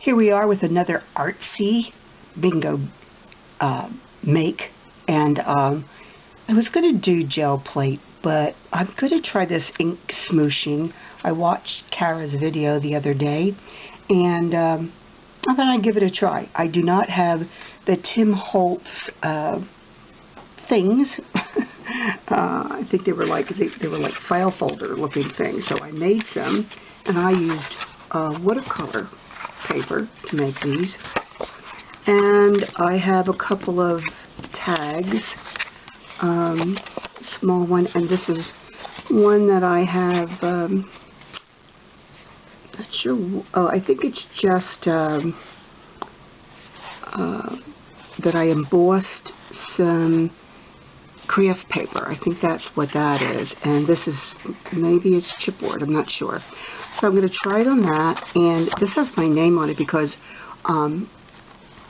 Here we are with another artsy bingo make, and I was going to do gel plate, but I'm going to try this ink smooshing. I watched Cara's video the other day, and I thought I'd give it a try. I do not have the Tim Holtz things. I think they were like file folder looking things, so I made some, and I used watercolor paper to make these. And I have a couple of tags, small one, and this is one that I have, not sure, I think it's just that I embossed some craft paper. I think that's what that is, and this is, maybe it's chipboard, I'm not sure. So I'm going to try it on that, and this has my name on it because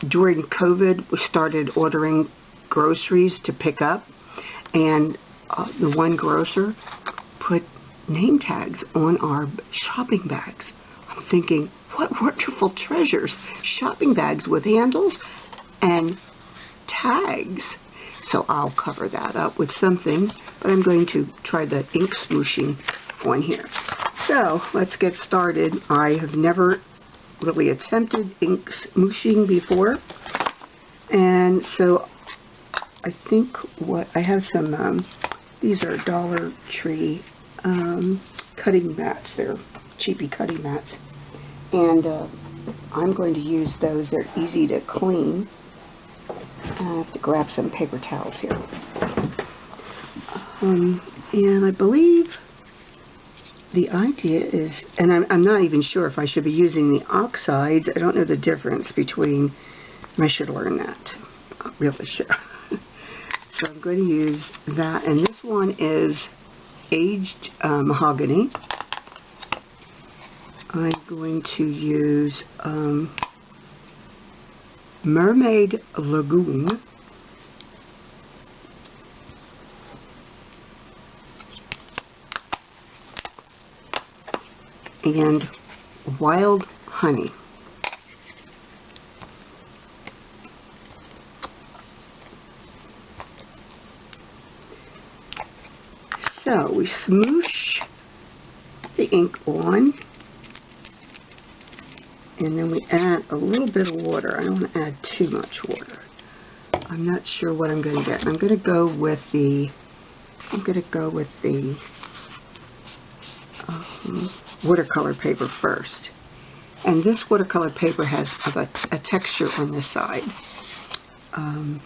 during COVID we started ordering groceries to pick up, and the one grocer put name tags on our shopping bags. I'm thinking, what wonderful treasures, shopping bags with handles and tags. So I'll cover that up with something, but I'm going to try the ink smooshing one here. So let's get started. I have never really attempted ink smooshing before, and so I think what I have some, these are Dollar Tree cutting mats. They're cheapy cutting mats, and I'm going to use those. They're easy to clean. I have to grab some paper towels here. And I believe the idea is, and I'm not even sure if I should be using the oxides. I don't know the difference between, I should learn that. I really should. So I'm going to use that, and this one is aged mahogany. I'm going to use Mermaid Lagoon, and Wild Honey. So we smoosh the ink on, and then we add a little bit of water. I don't want to add too much water. I'm not sure what I'm going to get. I'm going to go with the watercolor paper first. And this watercolor paper has a texture on the side. And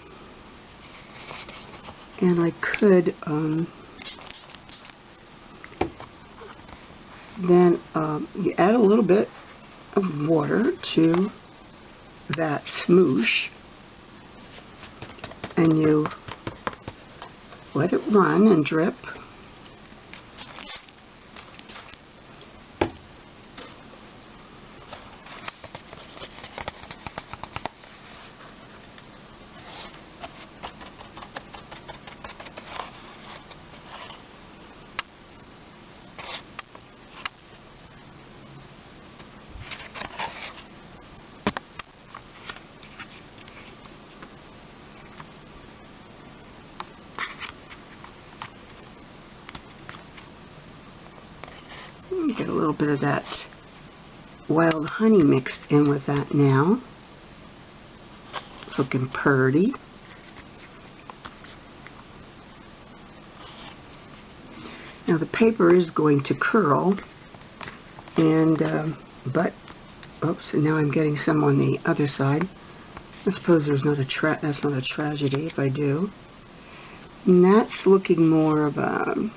I could then you add a little bit of water to that smoosh, and you let it run and drip. Get a little bit of that wild honey mixed in with that now. It's looking pretty. Now the paper is going to curl, and oops, and now I'm getting some on the other side. I suppose that's not a tragedy if I do. And that's looking more of a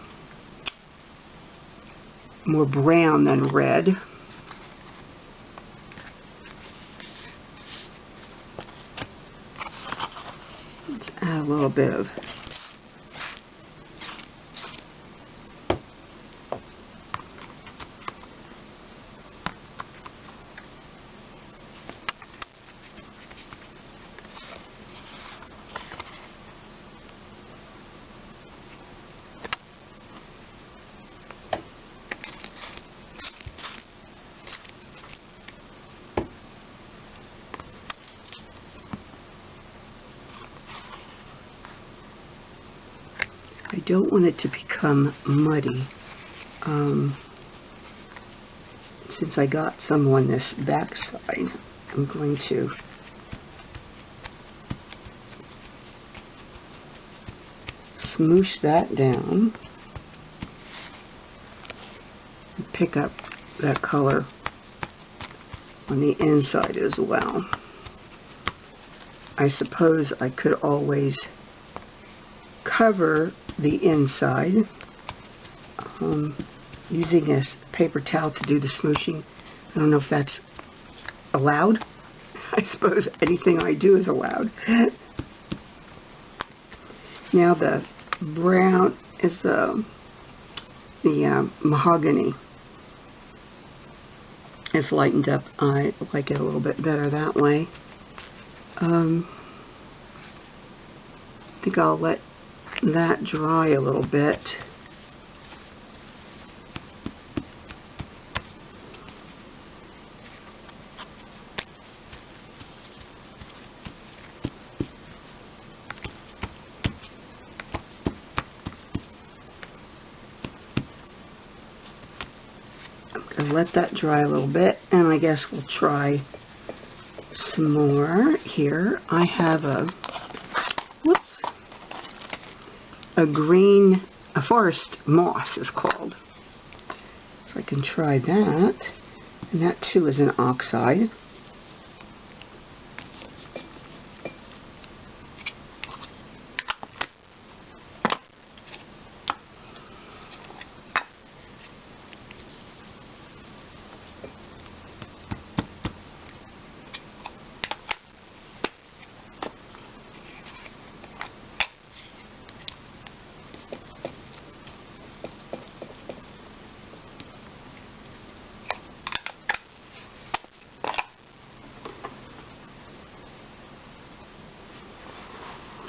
more brown than red. Let's add a little bit of don't want it to become muddy. Since I got some on this back side, I'm going to smoosh that down and pick up that color on the inside as well. I suppose I could always cover the inside using a paper towel to do the smooshing. I don't know if that's allowed. I suppose anything I do is allowed. Now the brown is the mahogany is lightened up. I like it a little bit better that way. I think I'll let that dry a little bit. Let that dry a little bit, and I guess we'll try some more here. I have a forest moss is called, so I can try that, and that too is an oxide.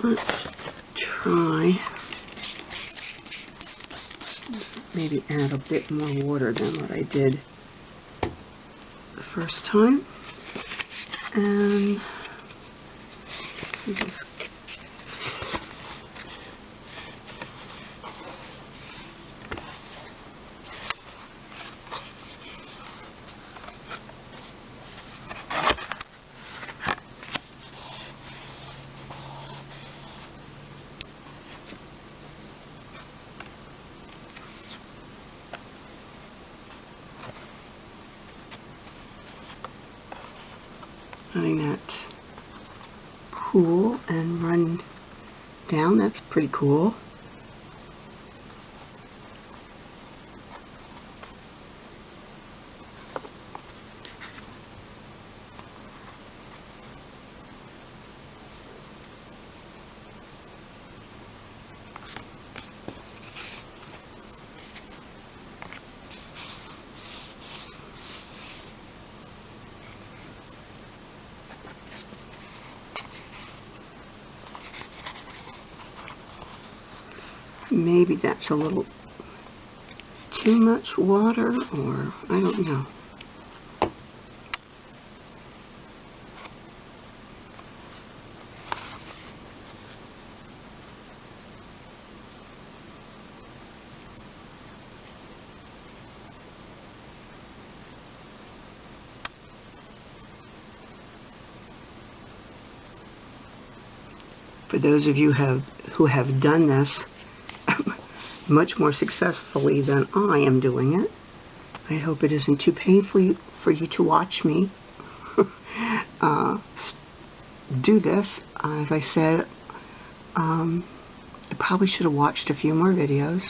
Let's try, maybe add a bit more water than what I did the first time. And just letting that cool and run down. That's pretty cool. Maybe that's a little too much water, or I don't know. For those of you who have done this much more successfully than I am doing it, I hope it isn't too painful for you to watch me do this. As I said, I probably should have watched a few more videos,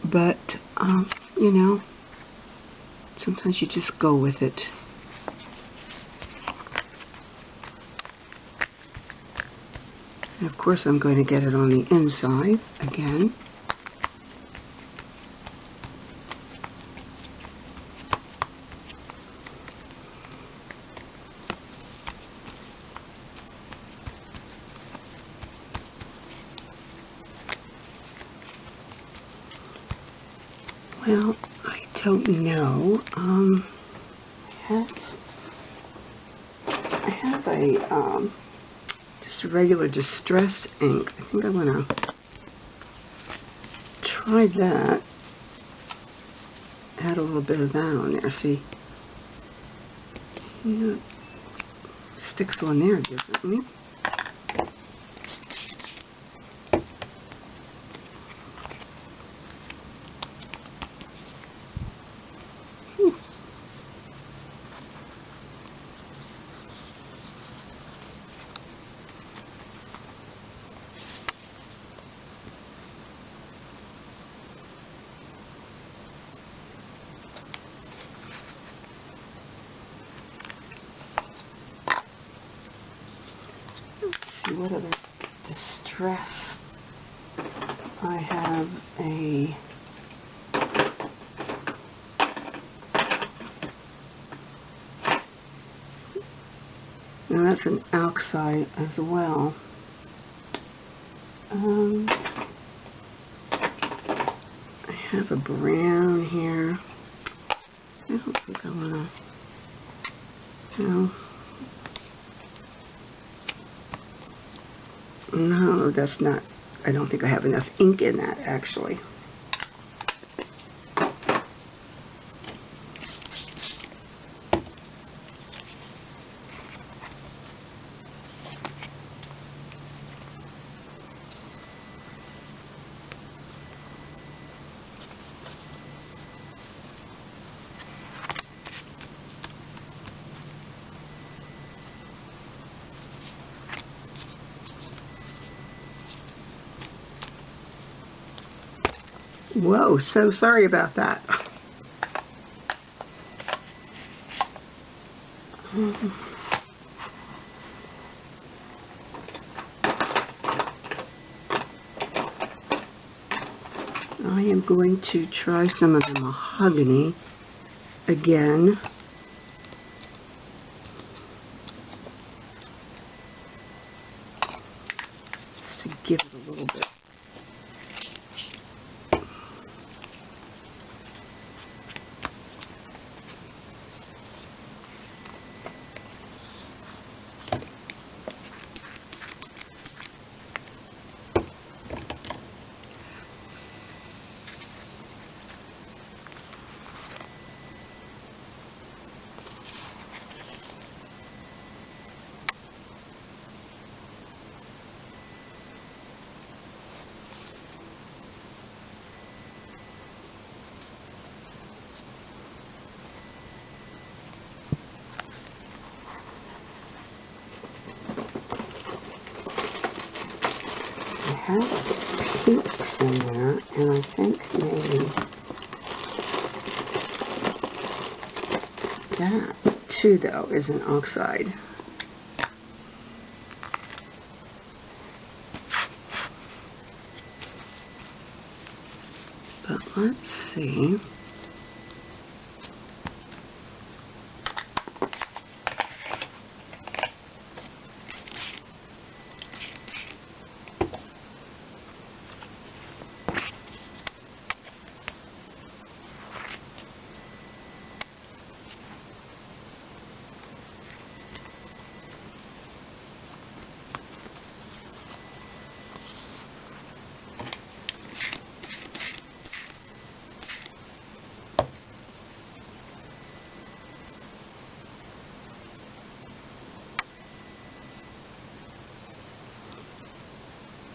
but you know, sometimes you just go with it. And of course I'm going to get it on the inside again. Well, I don't know. I have a just a regular distress ink. I think I want to hide that. Add a little bit of that on there. See? Yeah. Sticks on there differently. See what other distress. I have a now that's an oxide as well. I have a brown here. I don't think I want to. No. No, that's not. I don't think I have enough ink in that, actually. Whoa, so sorry about that. I am going to try some of the mahogany again. Just to give it a little bit. I have pinks in there, and I think maybe that too, though, is an oxide. But let's see.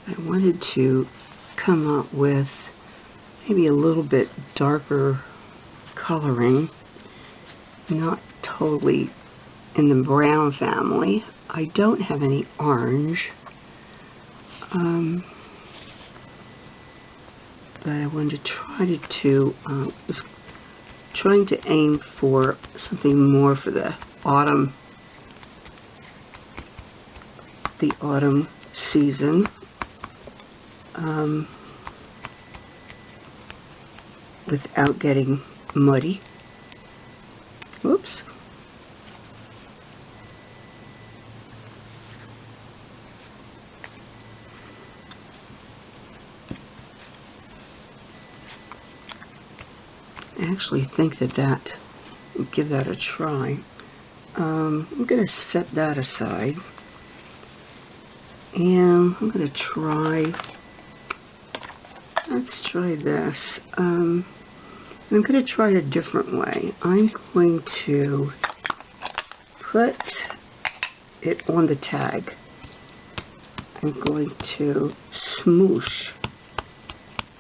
I wanted to come up with maybe a little bit darker coloring, not totally in the brown family. I don't have any orange, but I wanted to try was trying to aim for something more for the autumn season. Without getting muddy. Oops. I actually think that give that a try. I'm going to set that aside, and I'm going to try Let's try this. I'm going to try it a different way. I'm going to put it on the tag. I'm going to smoosh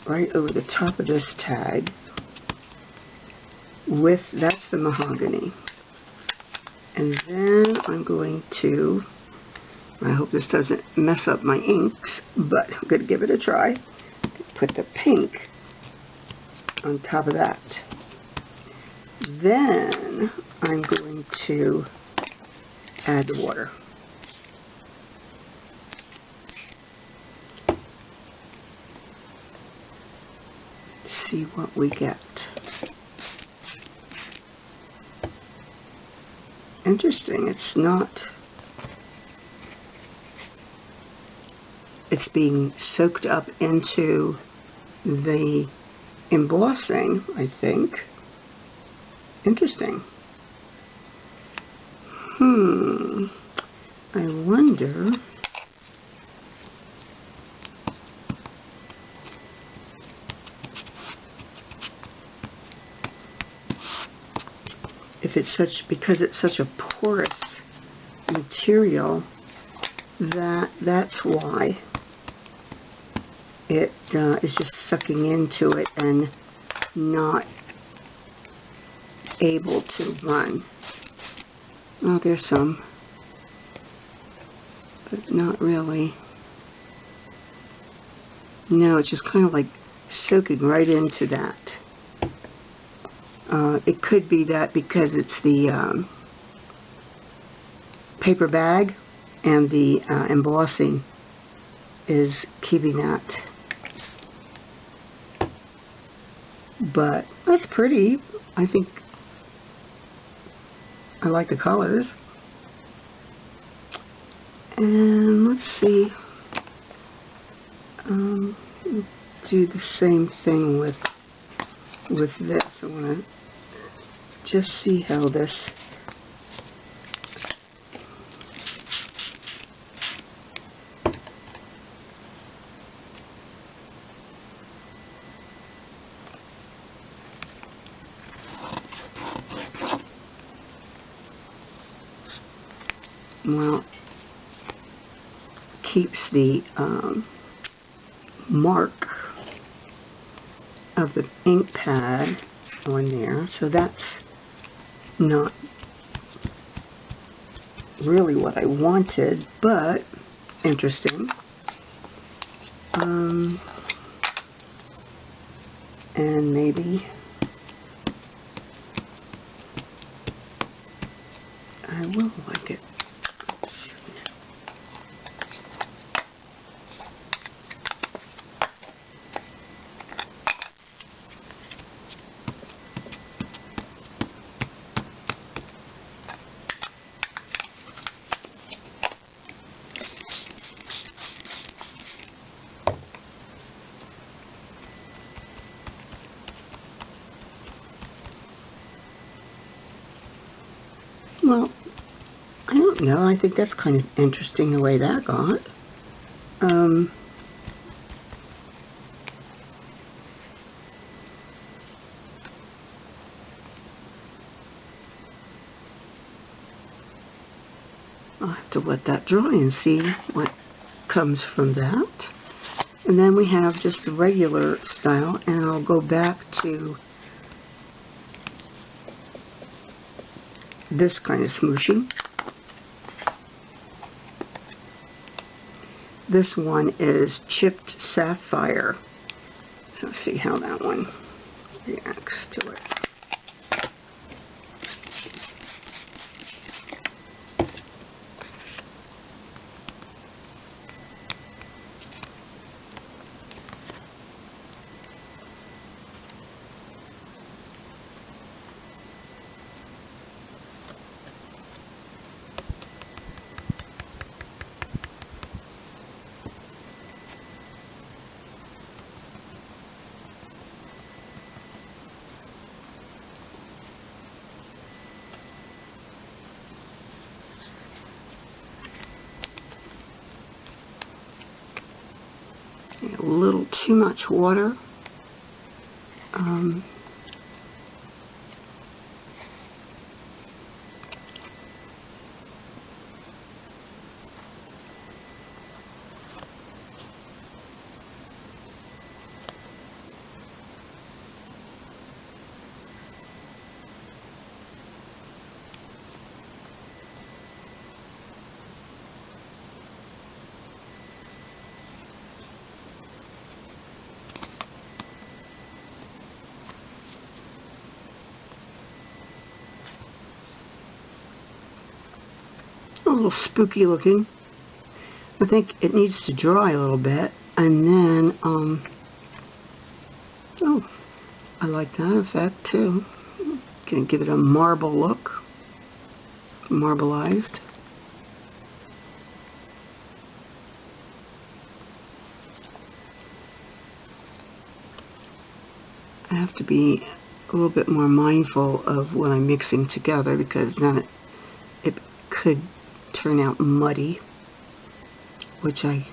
right over the top of this tag with, that's the mahogany. And then I'm going to, I hope this doesn't mess up my inks, but I'm going to give it a try. Put the pink on top of that. Then I'm going to add the water. See what we get. Interesting, it's not, it's being soaked up into the embossing, I think. Interesting. I wonder if it's such, because it's such a porous material, that's why it is just sucking into it and not able to run. Oh, there's some, but not really. No, it's just kind of like soaking right into that. It could be that because it's the paper bag and the embossing is keeping that. But that's pretty. I think I like the colors. And let's see. Do the same thing with this. I want to just see how this. Well, keeps the mark of the ink pad on there, so that's not really what I wanted, but interesting. And maybe I will like it. Well, I don't know. I think that's kind of interesting the way that got. I'll have to let that dry and see what comes from that. And then we have just the regular style, and I'll go back to this kind of smooshing. This one is chipped sapphire. So let's see how that one reacts to it. a little too much water. A little spooky looking. I think it needs to dry a little bit, and then oh, I like that effect too. Gonna give it a marble look, marbleized. I have to be a little bit more mindful of what I'm mixing together, because then it could turn out muddy, which I'm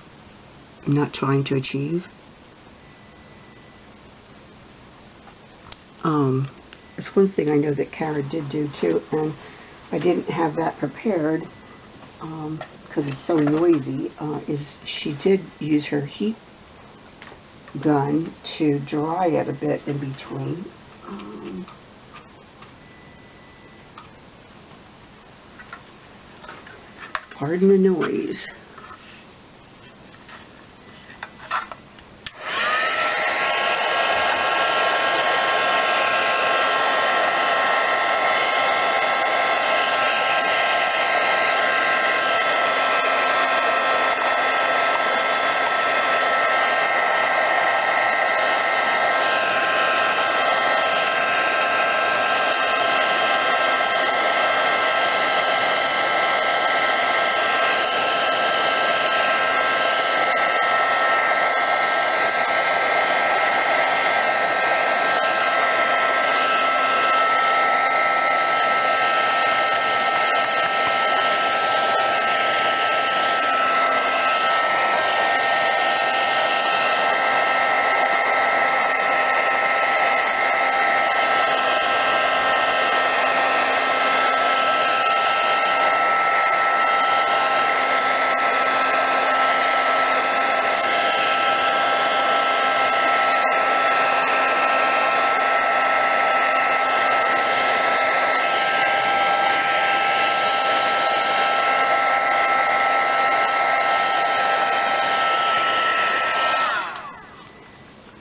not trying to achieve. It's one thing I know that Cara did do too, and I didn't have that prepared because it's so noisy, is she did use her heat gun to dry it a bit in between. Pardon the noise.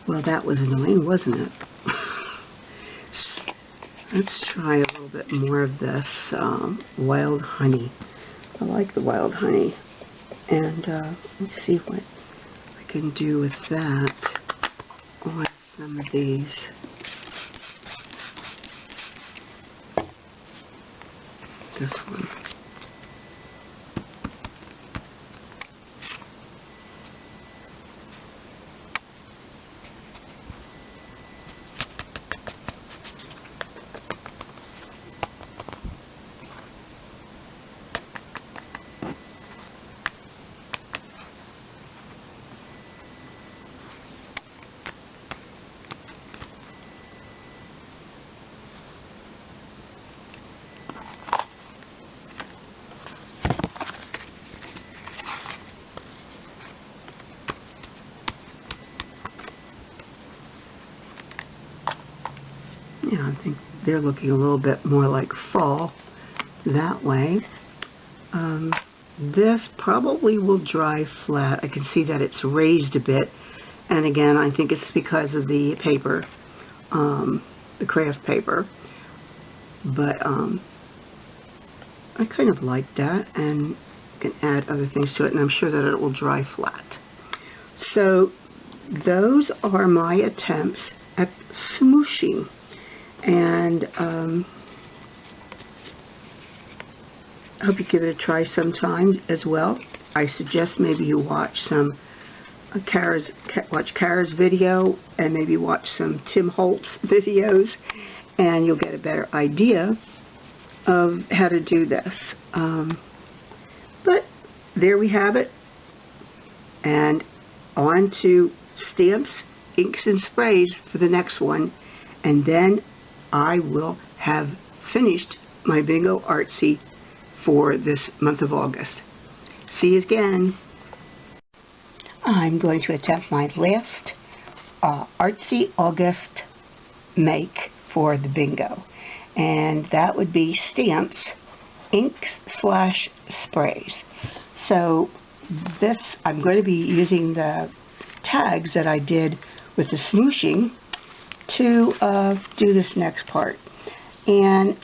Well, that was annoying, wasn't it? Let's try a little bit more of this wild honey. I like the wild honey. And let's see what I can do with that on some of these. This one. Yeah, I think they're looking a little bit more like fall that way. This probably will dry flat. I can see that it's raised a bit, and again, I think it's because of the paper, the craft paper, but I kind of like that, and can add other things to it, and I'm sure that it will dry flat. So those are my attempts at smooshing. And I hope you give it a try sometime as well. I suggest maybe you watch some Cara's video, and maybe watch some Tim Holtz videos, and you'll get a better idea of how to do this. But there we have it, and on to stamps, inks, and sprays for the next one, and then I will have finished my Bingo Artsy for this month of August. See you again. I'm going to attempt my last Artsy August make for the bingo, and that would be stamps, inks / sprays. So this, I'm going to be using the tags that I did with the smooshing to do this next part. And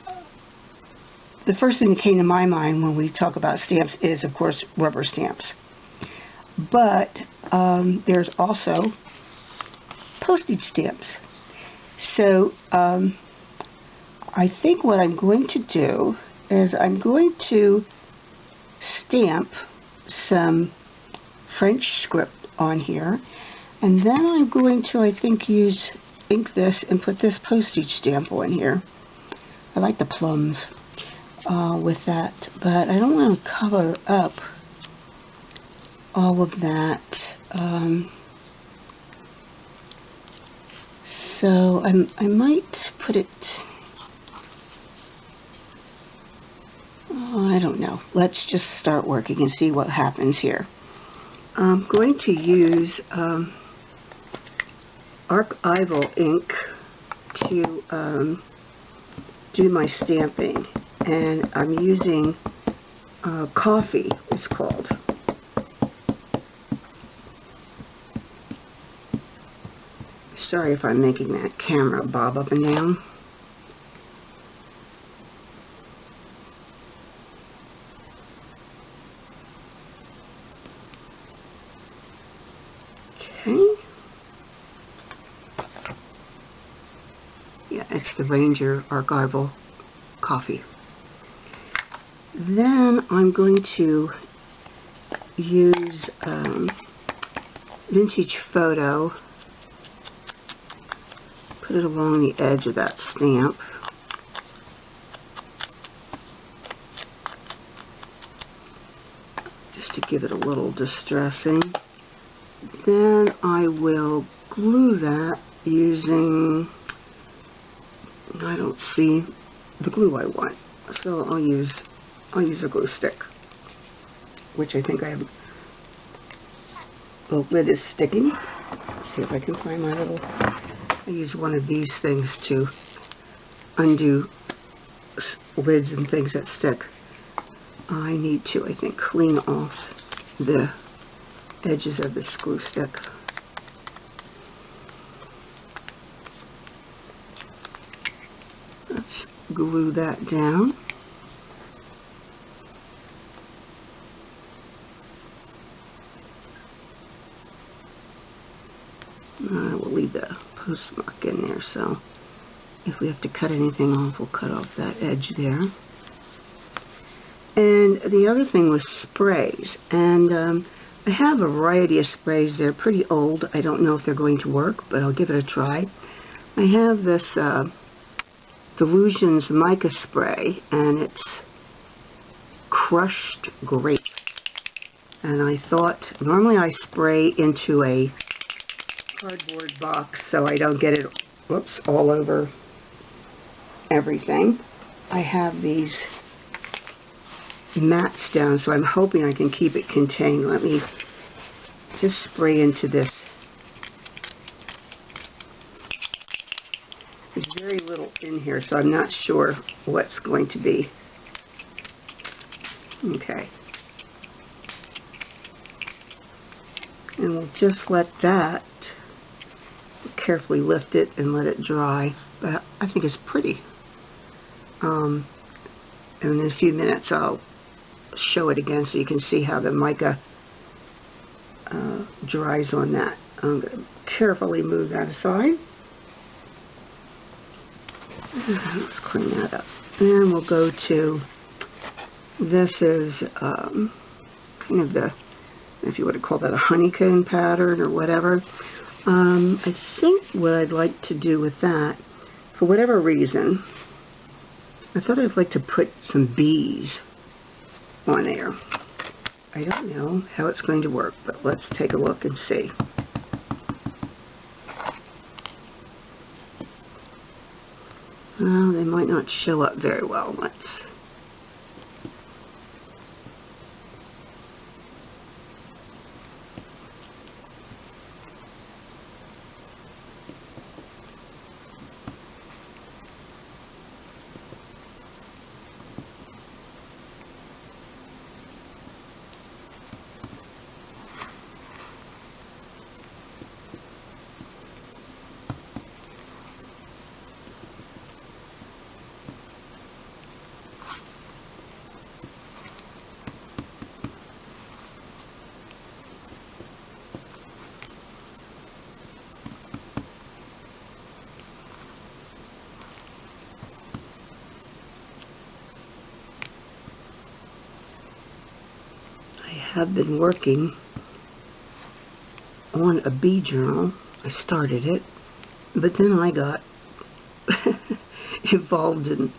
the first thing that came to my mind when we talk about stamps is, of course, rubber stamps. But there's also postage stamps. So I think what I'm going to do is I'm going to stamp some French script on here, and then I'm going to, I think, ink this and put this postage stamp on here. I like the plums with that, but I don't want to cover up all of that. So I might put it, I don't know. Let's just start working and see what happens here. I'm going to use archival ink to do my stamping, and I'm using coffee, it's called. Sorry if I'm making that camera bob up and down. Okay. Yeah, it's the Ranger Archival Coffee. Then I'm going to use Vintage Photo, put it along the edge of that stamp. Just to give it a little distressing. Then I will glue that using, I don't see the glue I want, so I'll use a glue stick, which I think I have. The lid is sticking. Let's see if I can find my little, I use one of these things to undo lids and things that stick. I need to, I think, clean off the edges of this glue stick. Let's glue that down. I will leave the postmark in there, so if we have to cut anything off, we'll cut off that edge there. And the other thing was sprays, and I have a variety of sprays. They're pretty old. I don't know if they're going to work, but I'll give it a try. I have this Delusions mica spray, and it's crushed grape. And I thought, normally I spray into a cardboard box so I don't get it, whoops, all over everything. I have these mats down, so I'm hoping I can keep it contained. Let me just spray into this. There's very little in here, so I'm not sure what's going to be. Okay. And we'll just let that, carefully lift it and let it dry. But I think it's pretty. And in a few minutes I'll show it again so you can see how the mica dries on that. I'm going to carefully move that aside. Let's clean that up. And we'll go to, this is kind of the, if you would call that a honeycomb pattern or whatever. I think what I'd like to do with that, for whatever reason, I thought I'd like to put some bees on there. I don't know how it's going to work, but let's take a look and see. Well, they might not show up very well. Let's... have been working on a bee journal. I started it, but then I got involved in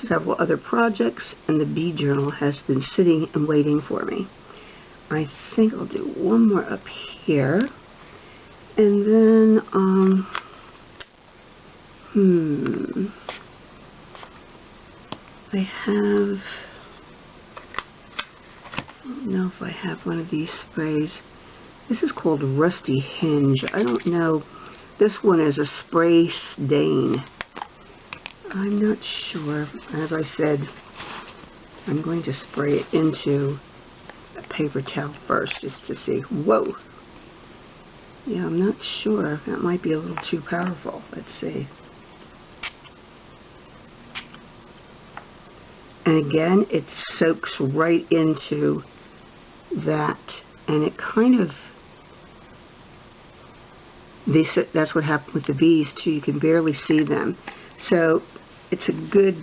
several other projects, and the bee journal has been sitting and waiting for me. I think I'll do one more up here, and then I don't know if I have one of these sprays. This is called Rusty Hinge. I don't know. This one is a spray stain. I'm not sure. As I said, I'm going to spray it into a paper towel first just to see. Whoa! Yeah, I'm not sure. That might be a little too powerful. Let's see. And again, it soaks right into that, and it kind of, that's what happened with the bees too. You can barely see them. So it's a good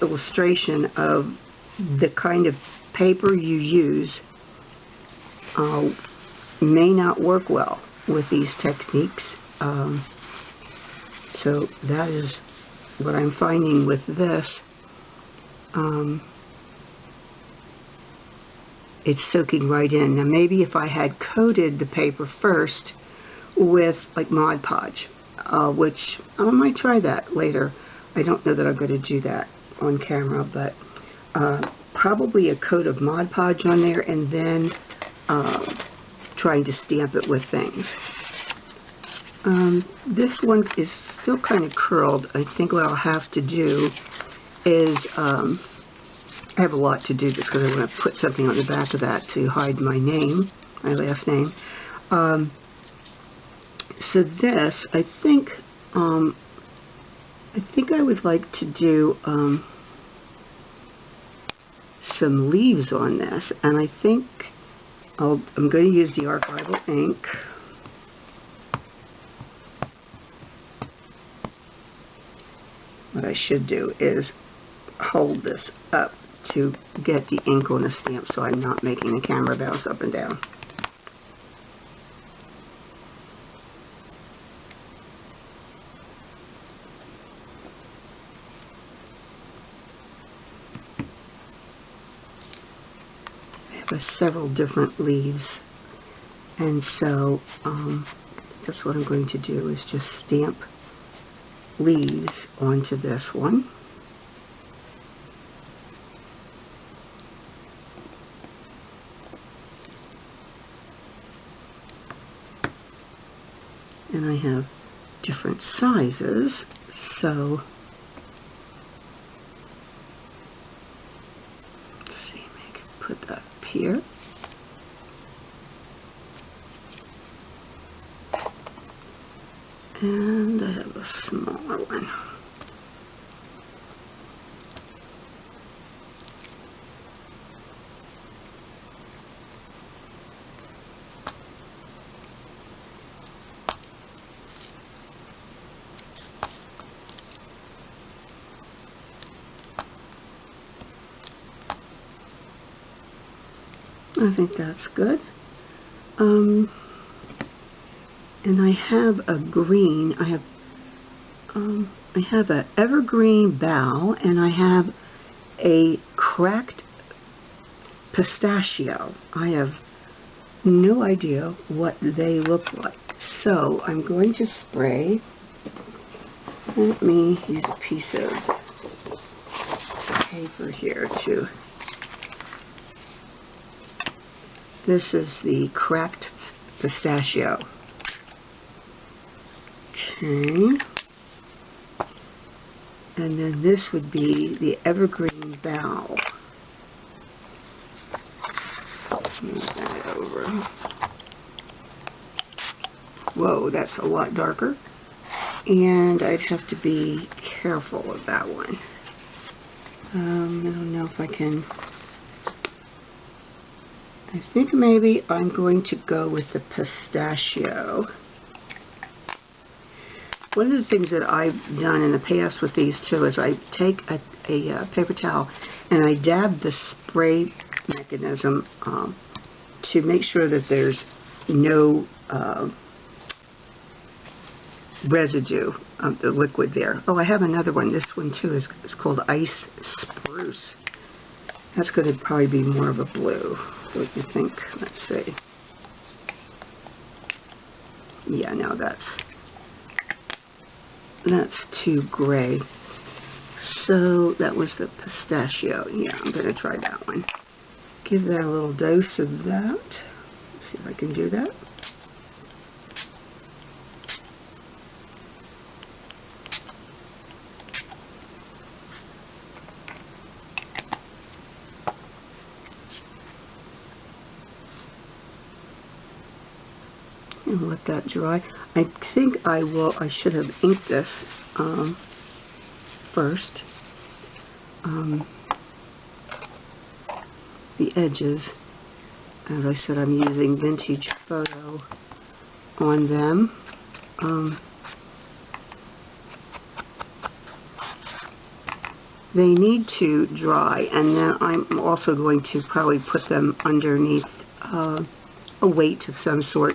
illustration of the kind of paper you use may not work well with these techniques. So that is what I'm finding with this. It's soaking right in. Now maybe if I had coated the paper first with like Mod Podge, which I might try that later. I don't know that I'm going to do that on camera, but probably a coat of Mod Podge on there, and then trying to stamp it with things. This one is still kind of curled. I think what I'll have to do is, I have a lot to do just because I want to put something on the back of that to hide my name, my last name. So this, I think I would like to do some leaves on this, and I think I'm going to use the archival ink. What I should do is hold this up to get the ink on the stamp so I'm not making the camera bounce up and down. I have several different leaves, and so that's what I'm going to do, is just stamp leaves onto this one. And I have different sizes, so let's see, maybe put that up here. And I have a smaller one. I think that's good. And I have a green. I have a evergreen bough, and I have a cracked pistachio. I have no idea what they look like. So I'm going to spray. Let me use a piece of paper here too. This is the cracked pistachio. Okay. And then this would be the evergreen bough. Move that over. Whoa, that's a lot darker. And I'd have to be careful with that one. I don't know if I can. I think maybe I'm going to go with the pistachio. One of the things that I've done in the past with these too is I take a paper towel and I dab the spray mechanism to make sure that there's no residue of the liquid there. Oh, I have another one. This one too is called Ice Spruce. That's going to probably be more of a blue. What do you think? Let's see. Yeah, no, that's too gray. So that was the pistachio. Yeah, I'm going to try that one. Give that a little dose of that. Let's see if I can do that. And let that dry. I think I should have inked this first. The edges, as I said, I'm using Vintage Photo on them. They need to dry, and then I'm also going to probably put them underneath a weight of some sort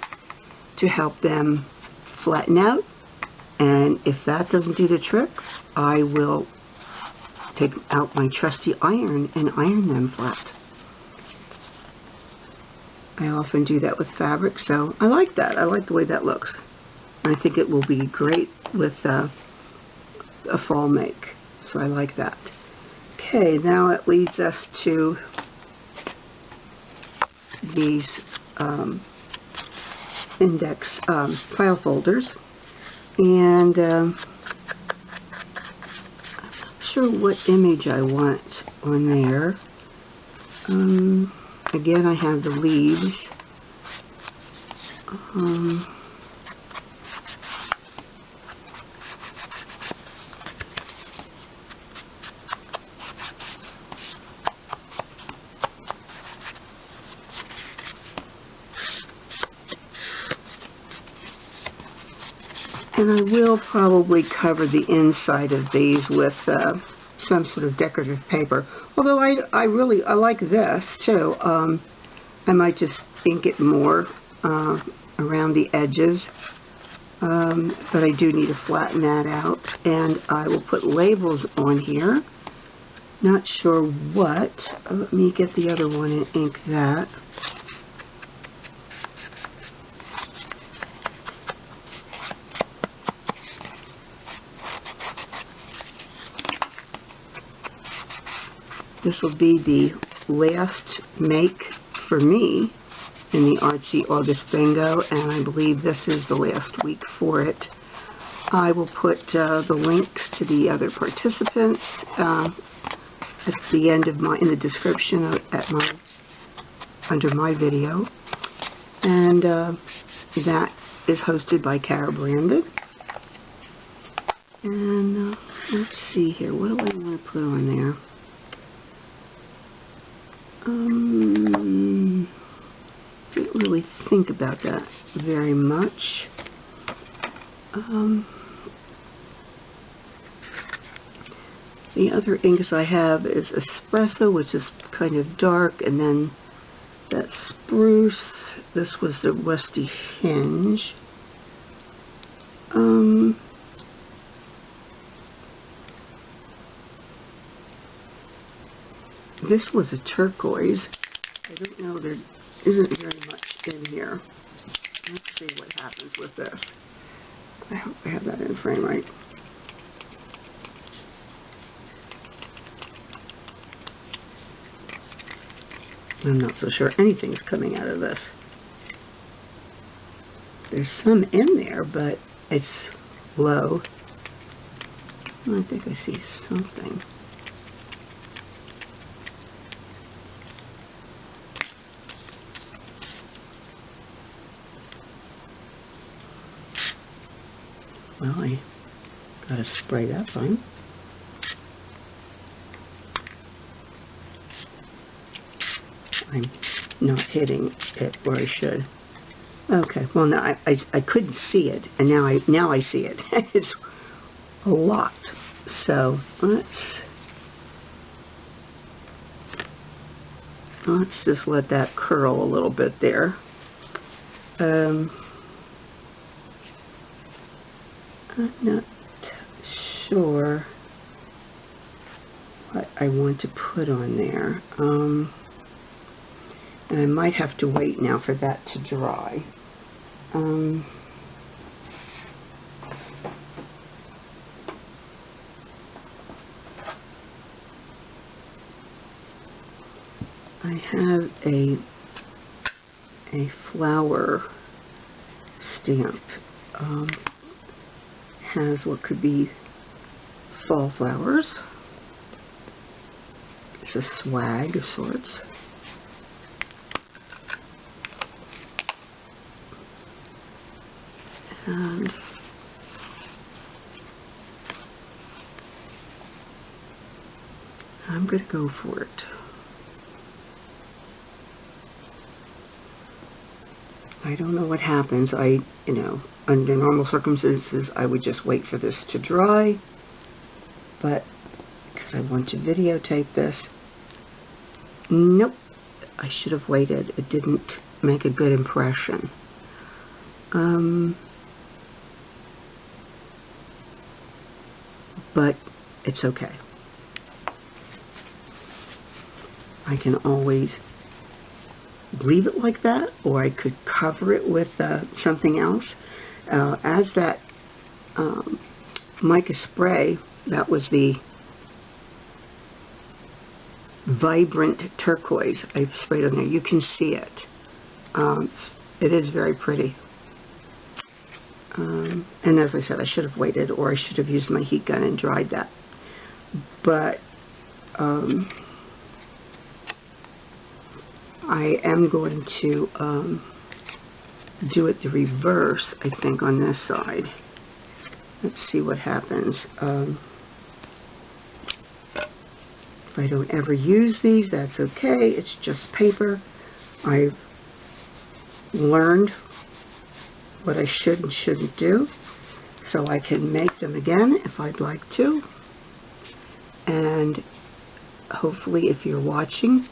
to help them flatten out. And if that doesn't do the trick, I will take out my trusty iron and iron them flat. I often do that with fabric, so I like that. I like the way that looks. I think it will be great with a fall make, so I like that. Okay, now it leads us to these index file folders, and I'm not sure what image I want on there. Again, I have the leaves. And I will probably cover the inside of these with some sort of decorative paper. Although I like this too. I might just ink it more around the edges. But I do need to flatten that out. And I will put labels on here. Not sure what. Let me get the other one and ink that. This will be the last make for me in the Artsy August Bingo, and I believe this is the last week for it. I will put the links to the other participants at the end of in the description under my video, and that is hosted by Cara Brandon. And let's see here, what do I want to put on there? Didn't really think about that very much. The other inks I have is Espresso, which is kind of dark, and then that Spruce. This was the Rusty Hinge. This was a turquoise. I don't know, there isn't very much in here. Let's see what happens with this. I hope I have that in frame right. I'm not so sure anything's coming out of this. There's some in there, but it's low. I think I see something. Well, I gotta spray that on. I'm not hitting it where I should. Okay, well now I couldn't see it, and now I see it. It's a lot. So let's just let that curl a little bit there. I'm not sure what I want to put on there. And I might have to wait now for that to dry. I have a flower stamp. Has what could be fall flowers. It's a swag of sorts. And I'm going to go for it. I don't know what happens. Under normal circumstances, I would just wait for this to dry. But because I want to videotape this, nope, I should have waited. It didn't make a good impression. But it's okay. I can always leave it like that, or I could cover it with something else. As that mica spray, that was the vibrant turquoise I sprayed on there. You can see it. It is very pretty. And as I said, I should have waited, or I should have used my heat gun and dried that. But I am going to do it the reverse, I think, on this side. Let's see what happens. If I don't ever use these, that's okay. It's just paper. I've learned what I should and shouldn't do, so I can make them again if I'd like to. And hopefully, if you're watching,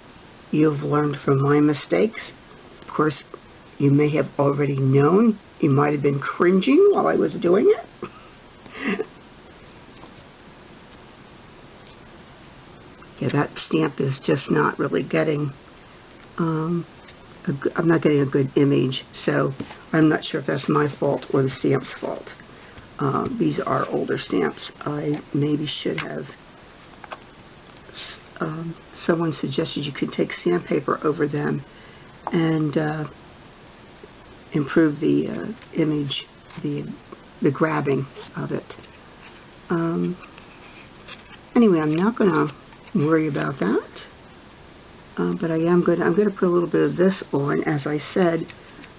you've learned from my mistakes. Of course, you may have already known. You might have been cringing while I was doing it. Yeah, that stamp is just not really getting, I'm not getting a good image, so I'm not sure if that's my fault or the stamp's fault. These are older stamps. I maybe should have, someone suggested you could take sandpaper over them and improve the image, the grabbing of it. Anyway, I'm not going to worry about that. But I'm going to put a little bit of this on. As I said,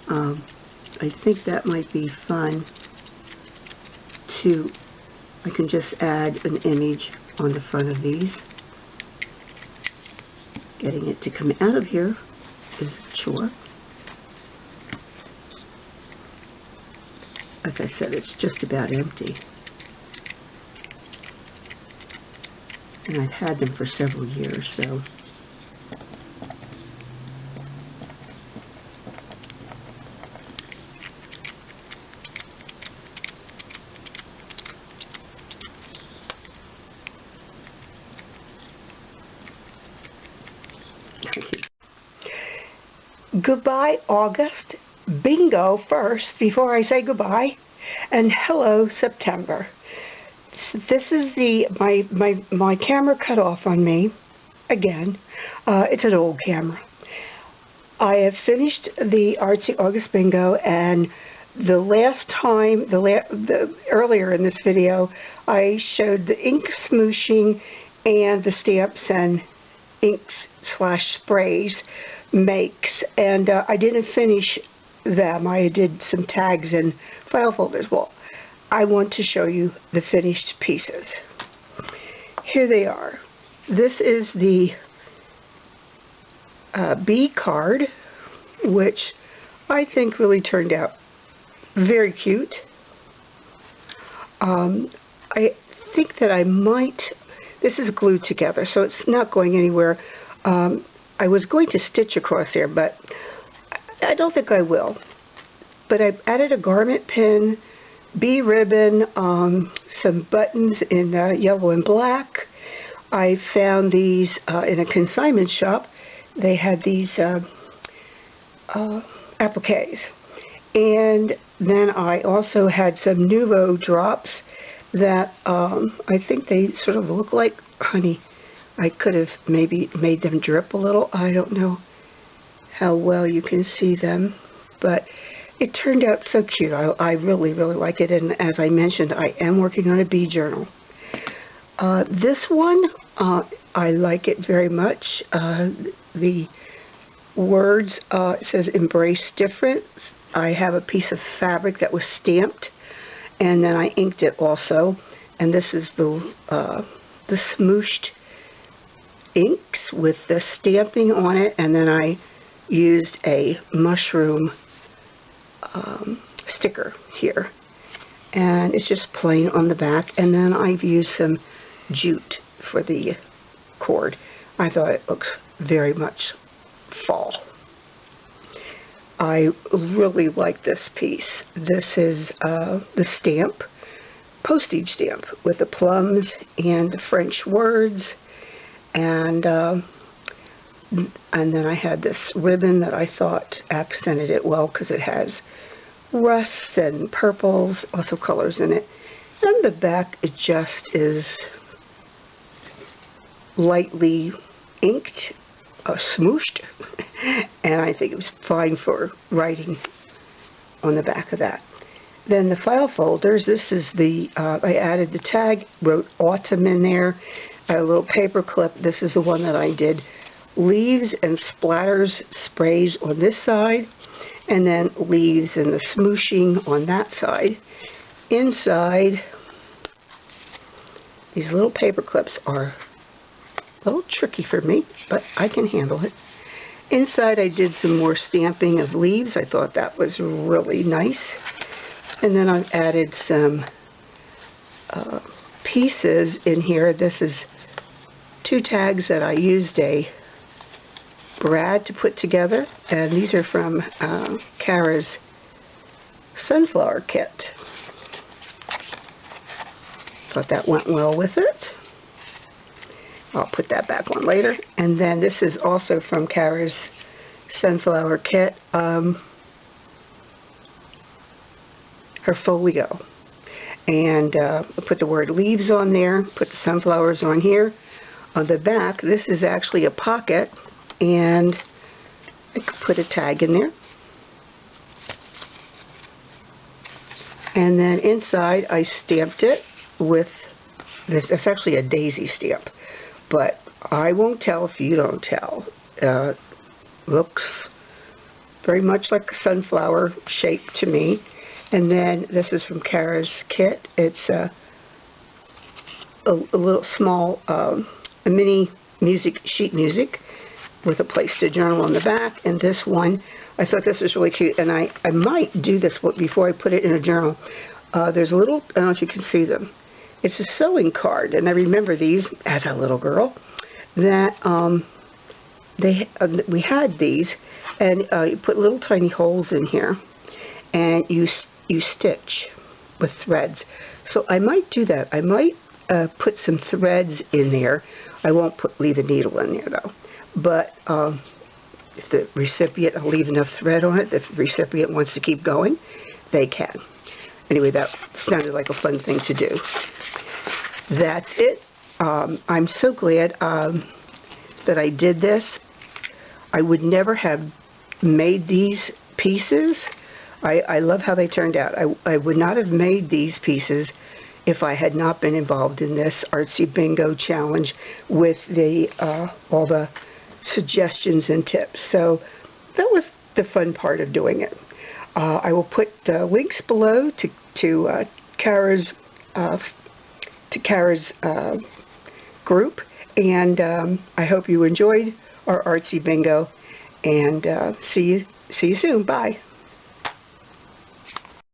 I think that might be fun to, I can just add an image on the front of these. Getting it to come out of here is a chore. Like I said, it's just about empty. And I've had them for several years, so. Goodbye, August. Bingo first before I say goodbye. And hello, September. This is my camera cut off on me again. It's an old camera. I have finished the Artsy August Bingo, and the last time, earlier in this video, I showed the ink smooshing and the stamps and inks / sprays makes, and I didn't finish them. I did some tags and file folders. Well, I want to show you the finished pieces. Here they are. This is the bee card, which I think really turned out very cute. I think that I might, this is glued together, so it's not going anywhere. I was going to stitch across there, but I don't think I will. But I added a garment pin, bee ribbon, some buttons in yellow and black. I found these in a consignment shop. They had these appliques. And then I also had some Nouveau drops that I think they sort of look like honey. I could have maybe made them drip a little. I don't know how well you can see them, but it turned out so cute. I really, really like it, and as I mentioned, I am working on a bee journal. This one, I like it very much. The words, it says embrace difference. I have a piece of fabric that was stamped, and then I inked it also, and this is the smooshed inks with the stamping on it, and then I used a mushroom sticker here, and it's just plain on the back, and then I've used some jute for the cord. I thought it looks very much fall. I really like this piece. This is the stamp, postage stamp with the plums and the French words, and then I had this ribbon that I thought accented it well because it has rusts and purples, lots of colors in it. And the back, it just is lightly inked, smooshed, and I think it was fine for writing on the back of that. Then the file folders, this is the, I added the tag, wrote autumn in there, a little paper clip. This is the one that I did leaves and splatters sprays on this side, and then leaves and the smooshing on that side. Inside, these little paper clips are a little tricky for me, but I can handle it. Inside I did some more stamping of leaves. I thought that was really nice. And then I've added some pieces in here. This is 2 tags that I used a brad to put together, and these are from Cara's sunflower kit. Thought that went well with it. I'll put that back on later. And then this is also from Cara's sunflower kit, her folio. And I put the word leaves on there, put the sunflowers on here. On the back, this is actually a pocket, and I could put a tag in there. And then inside I stamped it with this. It's actually a daisy stamp, but I won't tell if you don't tell. Looks very much like a sunflower shape to me. And then this is from Cara's kit. It's a little small, a mini sheet music with a place to journal on the back. And this one, I thought this was really cute, and I might do this before I put it in a journal. There's a little, I don't know if you can see them. It's a sewing card, and I remember these as a little girl, that we had these, and you put little tiny holes in here, and you stitch with threads. So I might do that. I might put some threads in there. I won't leave a needle in there though. But if the recipient, I'll leave enough thread on it, if the recipient wants to keep going, they can. Anyway, that sounded like a fun thing to do. That's it. I'm so glad that I did this. I would never have made these pieces. I love how they turned out. I would not have made these pieces if I had not been involved in this Artsy Bingo challenge with the all the suggestions and tips. So that was the fun part of doing it. I will put links below to Cara's group, and I hope you enjoyed our Artsy Bingo, and see you soon. Bye.